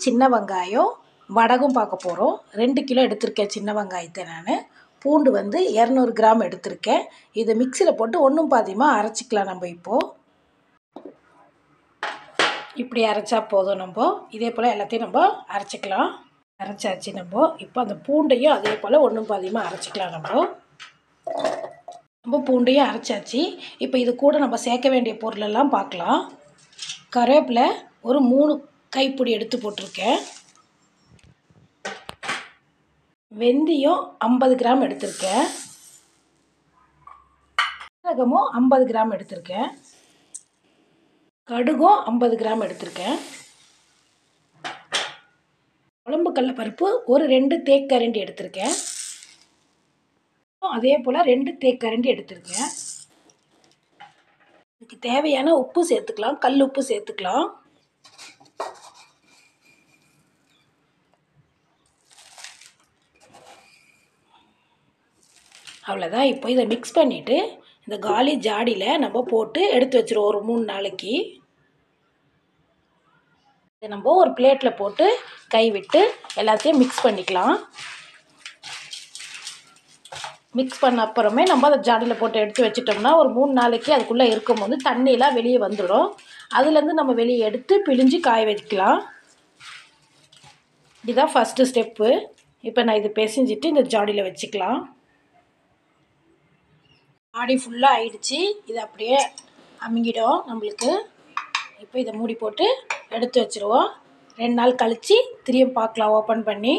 சின்ன வெங்காயம் வடகம் பார்க்க போகிறோம். 2 கிலோ எடுத்திருக்கேன் சின்ன வெங்காயத்தை. நான் பூண்டு வந்து 200 கிராம் எடுத்திருக்கேன். இதை மிக்சியில் போட்டு ஒன்றும் பாதியமாக அரைச்சிக்கலாம். நம்ம இப்போது இப்படி அரைச்சா போதும். நம்ம இதே போல் எல்லாத்தையும் நம்ம அரைச்சிக்கலாம். அரைச்சாச்சு. நம்ம இப்போ அந்த பூண்டையும் அதே போல் ஒன்றும் பாதியமாக அரைச்சிக்கலாம். நம்ம பூண்டையும் அரைச்சாச்சு. இப்போ இது கூட நம்ம சேர்க்க வேண்டிய பொருளெல்லாம் பார்க்கலாம். கருவேப்பிலை ஒரு 3 கைப்பிடி எடுத்து போட்டிருக்கேன். வெந்தயம் 50 கிராம் எடுத்திருக்கேன். சீரகமும் 50 கிராம் எடுத்திருக்கேன். கடுகும் 50 கிராம் எடுத்திருக்கேன். குழம்பு கடலைப்பருப்பு ஒரு 2 தேக்கரண்டி எடுத்திருக்கேன். அதே போல் 2 தேக்கரண்டி எடுத்திருக்கேன். இதுக்கு தேவையான உப்பு சேர்த்துக்கலாம். கல் உப்பு சேர்த்துக்கலாம். அவ்வளோதான். இப்போ இதை மிக்ஸ் பண்ணிவிட்டு இந்த காலி ஜாடியில் நம்ம போட்டு எடுத்து வச்சுருவோம் ஒரு 3 நாளைக்கு. இதை நம்ம ஒரு பிளேட்டில் போட்டு கை விட்டு எல்லாத்தையும் மிக்ஸ் பண்ணிக்கலாம். மிக்ஸ் பண்ண அப்புறமே நம்ம அதை ஜாடியில் போட்டு எடுத்து வச்சிட்டோம்னா ஒரு 3 நாளைக்கு அதுக்குள்ளே இருக்கும்போது தண்ணியெலாம் வெளியே வந்துடும். அதுலேருந்து நம்ம வெளியே எடுத்து பிழிஞ்சு காய வைக்கலாம். இதுதான் ஃபஸ்ட்டு ஸ்டெப்பு. இப்போ நான் இது பிசைஞ்சிட்டு இந்த ஜாடியில் வச்சுக்கலாம். ஜாடி ஃபுல்லாக ஆயிடுச்சு. இது அப்படியே அமுங்கிடும் நம்மளுக்கு. இப்போ இதை மூடி போட்டு எடுத்து வச்சுருவோம். 2 நாள் கழித்து திரும்பி பார்க்கலாம் ஓப்பன் பண்ணி.